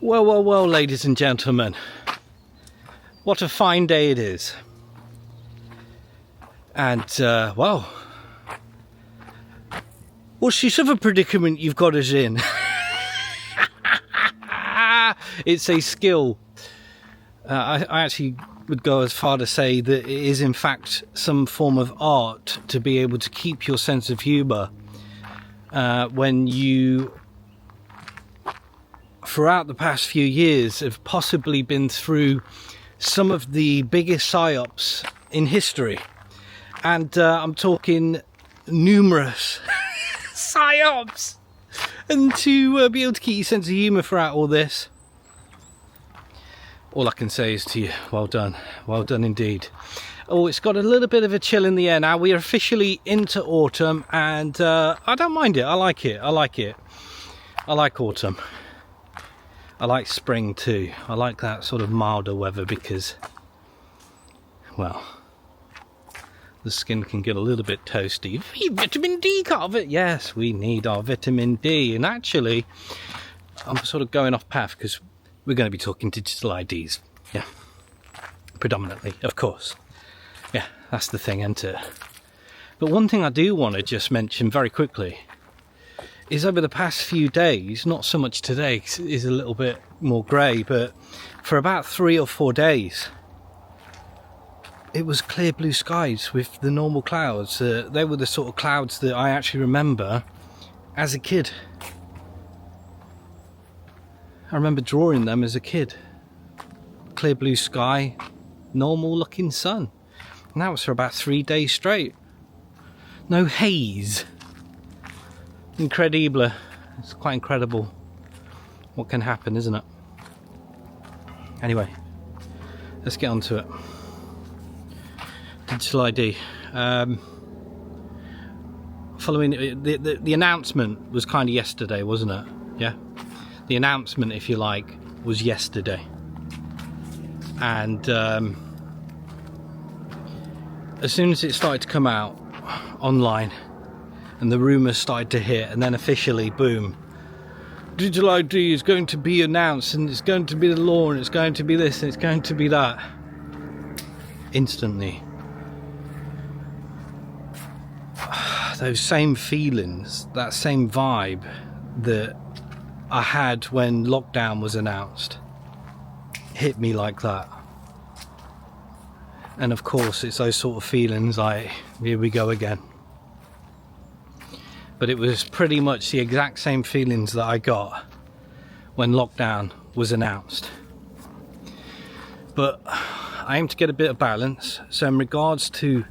Well, well, well, ladies and gentlemen, what a fine day it is. And, well, she's of a predicament you've got us in. It's a skill. I actually would go as far to say that it is in fact some form of art to be able to keep your sense of humour when you, throughout the past few years, have possibly been through some of the biggest psyops in history. And I'm talking numerous psyops. And to be able to keep your sense of humour throughout all this, all I can say is to you, well done indeed. Oh, it's got a little bit of a chill in the air now. We are officially into autumn, and I don't mind it. I like it. I like autumn. I like spring too. I like that sort of milder weather because, well, the skin can get a little bit toasty. Vitamin D, Carver. Yes, we need our vitamin D. And actually, I'm sort of going off path because we're going to be talking digital IDs. Yeah, predominantly, of course. Yeah, that's the thing, isn't it? But one thing I do want to just mention very quickly is over the past few days, not so much today, 'cause it is a little bit more grey, but for about 3 or 4 days, it was clear blue skies with the normal clouds. They were the sort of clouds that I actually remember as a kid. I remember drawing them as a kid. Clear blue sky, normal looking sun. And that was for about 3 days straight. No haze. Incredible. It's quite incredible what can happen, isn't it? Anyway, let's get on to it. Digital ID. Following the announcement was kind of yesterday, wasn't it? Yeah. The announcement, if you like, was yesterday, and as soon as it started to come out online and the rumours started to hit, and then officially, boom, digital ID is going to be announced, and it's going to be the law, and it's going to be this, and it's going to be that. Instantly, those same feelings, that same vibe that I had when lockdown was announced hit me like that. And of course, it's those sort of feelings like, here we go again. But it was pretty much the exact same feelings that I got when lockdown was announced. But I aim to get a bit of balance. So in regards to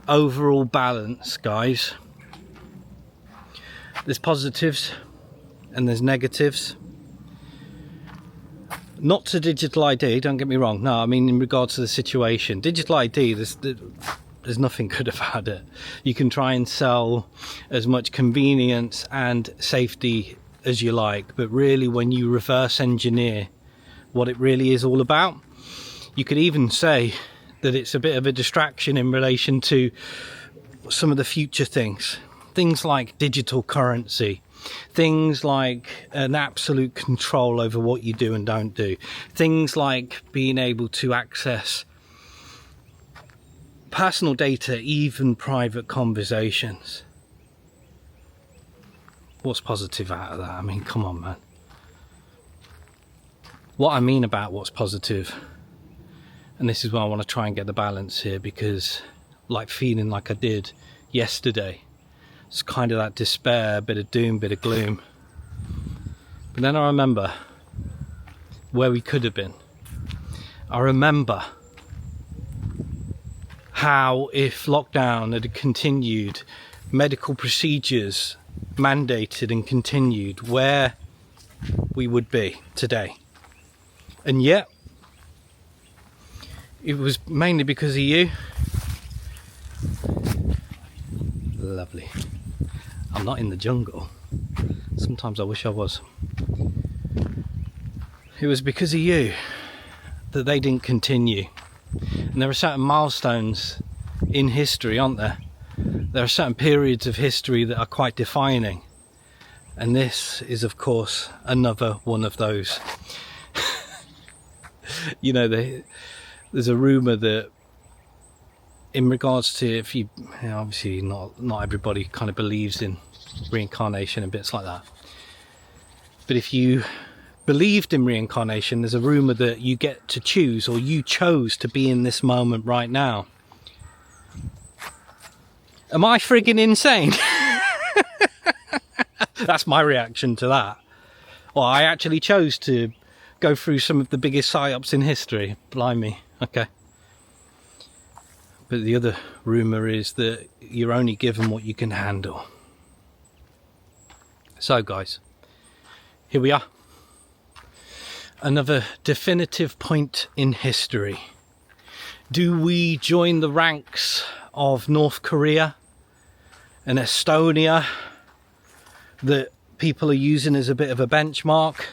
overall balance, guys, there's positives and there's negatives. Not to digital ID, don't get me wrong. No, I mean in regards to the situation. Digital ID, there's nothing good about it. You can try and sell as much convenience and safety as you like, but really when you reverse engineer what it really is all about, you could even say that it's a bit of a distraction in relation to some of the future things. Things like digital currency. Things like an absolute control over what you do and don't do. Things like being able to access personal data, even private conversations. What's positive out of that? I mean, come on, man. What I mean about what's positive, and this is why I want to try and get the balance here, because like feeling like I did yesterday, it's kind of that despair, bit of doom, bit of gloom. But then I remember where we could have been. I remember how if lockdown had continued, medical procedures mandated and continued, where we would be today. And yet, it was mainly because of you. Lovely. I'm not in the jungle. Sometimes I wish I was. It was because of you that they didn't continue. And there are certain milestones in history, aren't there? There are certain periods of history that are quite defining. And this is, of course, another one of those. You know, there's a rumour that in regards to, if you know, obviously not everybody kind of believes in reincarnation and bits like that. But if you believed in reincarnation, there's a rumour that you get to choose, or you chose to be in this moment right now. Am I friggin' insane? That's my reaction to that. Well, I actually chose to go through some of the biggest psyops in history. Blimey. Okay. But the other rumour is that you're only given what you can handle. So guys, here we are. Another definitive point in history. Do we join the ranks of North Korea and Estonia that people are using as a bit of a benchmark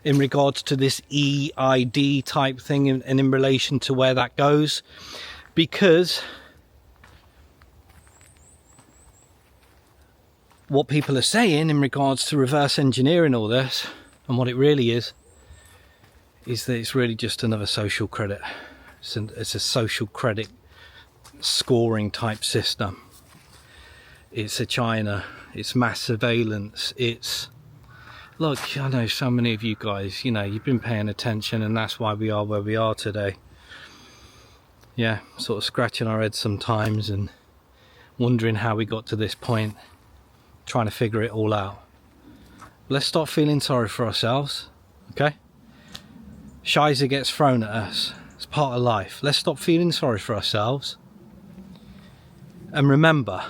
in regards to this EID type thing and in relation to where that goes? Because what people are saying in regards to reverse engineering all this, and what it really is that it's really just another social credit. It's a social credit scoring type system. It's a China, it's mass surveillance, it's... Look, I know so many of you guys, you know, you've been paying attention, and that's why we are where we are today. Yeah, sort of scratching our heads sometimes and wondering how we got to this point, trying to figure it all out. Let's stop feeling sorry for ourselves, okay? Shiza gets thrown at us. It's part of life. Let's stop feeling sorry for ourselves. And remember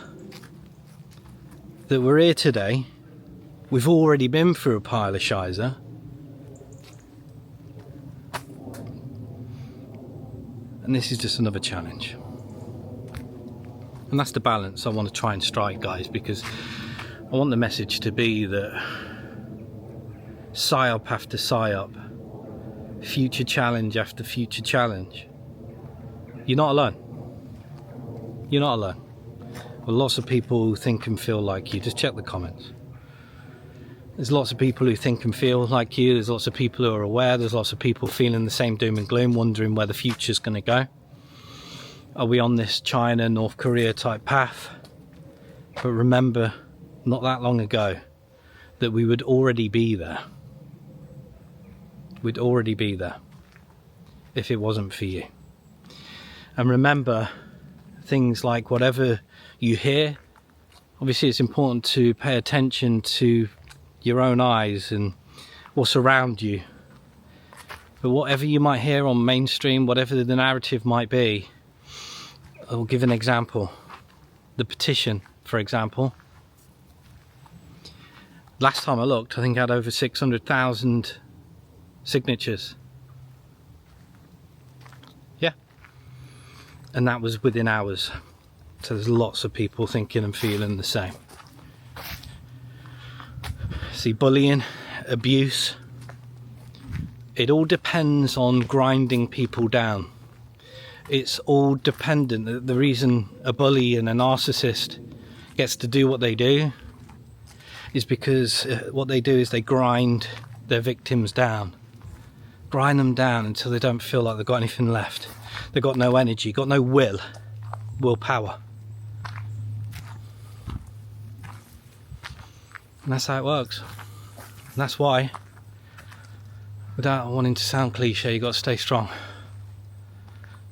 that we're here today. We've already been through a pile of Shiza. And this is just another challenge. And that's the balance I want to try and strike, guys, because I want the message to be that psyop after psyop, future challenge after future challenge, you're not alone. You're not alone. Well, lots of people who think and feel like you. Just check the comments. There's lots of people who think and feel like you. There's lots of people who are aware. There's lots of people feeling the same doom and gloom, wondering where the future's going to go. Are we on this China, North Korea type path? But remember, not that long ago, that we would already be there. We'd already be there if it wasn't for you. And remember, things like whatever you hear, obviously it's important to pay attention to your own eyes and what's around you. But whatever you might hear on mainstream, whatever the narrative might be, I'll give an example. The petition, for example. Last time I looked, I think I had over 600,000 signatures. Yeah. And that was within hours. So there's lots of people thinking and feeling the same. See, bullying, abuse, it all depends on grinding people down. It's all dependent. The reason a bully and a narcissist gets to do what they do is because what they do is they grind their victims down. Grind them down until they don't feel like they've got anything left. They've got no energy, got no willpower. And that's how it works. And that's why, without wanting to sound cliche, you've got to stay strong.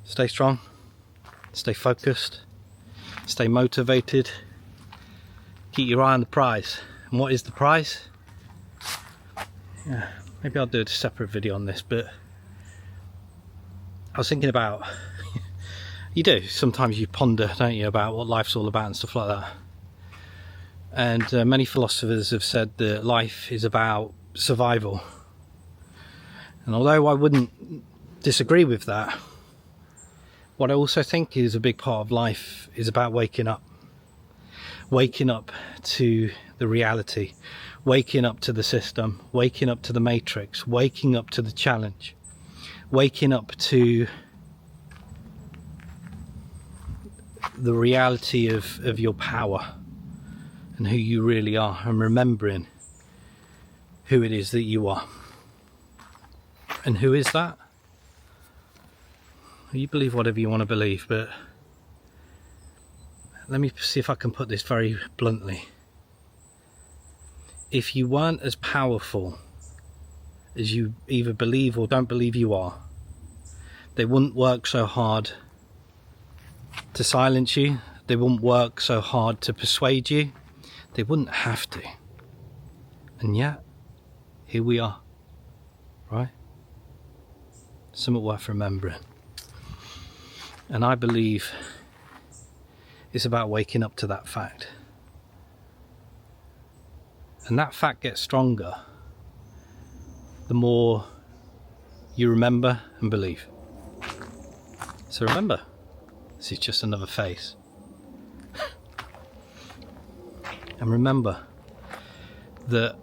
Stay strong, stay focused, stay motivated, keep your eye on the prize. And what is the prize? Yeah, maybe I'll do a separate video on this, but I was thinking about, you do, sometimes you ponder, don't you, about what life's all about and stuff like that. And many philosophers have said that life is about survival. And although I wouldn't disagree with that, what I also think is a big part of life is about waking up. Waking up to the reality. Waking up to the system. Waking up to the matrix. Waking up to the challenge. Waking up to the reality of your power and who you really are, and remembering who it is that you are. And who is that? You believe whatever you want to believe, but let me see if I can put this very bluntly. If you weren't as powerful as you either believe or don't believe you are, they wouldn't work so hard to silence you. They wouldn't work so hard to persuade you. They wouldn't have to. And yet, here we are, right? Something worth remembering. And I believe it's about waking up to that fact. And that fact gets stronger the more you remember and believe. So remember, this is just another phase. And remember that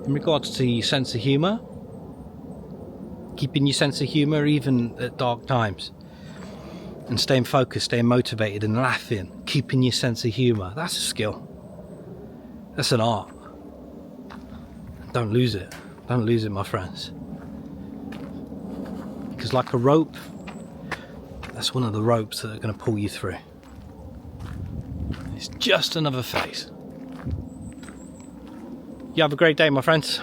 in regards to your sense of humour, keeping your sense of humour even at dark times, and staying focused, staying motivated and laughing, keeping your sense of humour, that's a skill. That's an art. Don't lose it. Don't lose it, my friends. Because like a rope, that's one of the ropes that are going to pull you through. It's just another phase. You have a great day, my friends.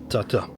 Ta-ta.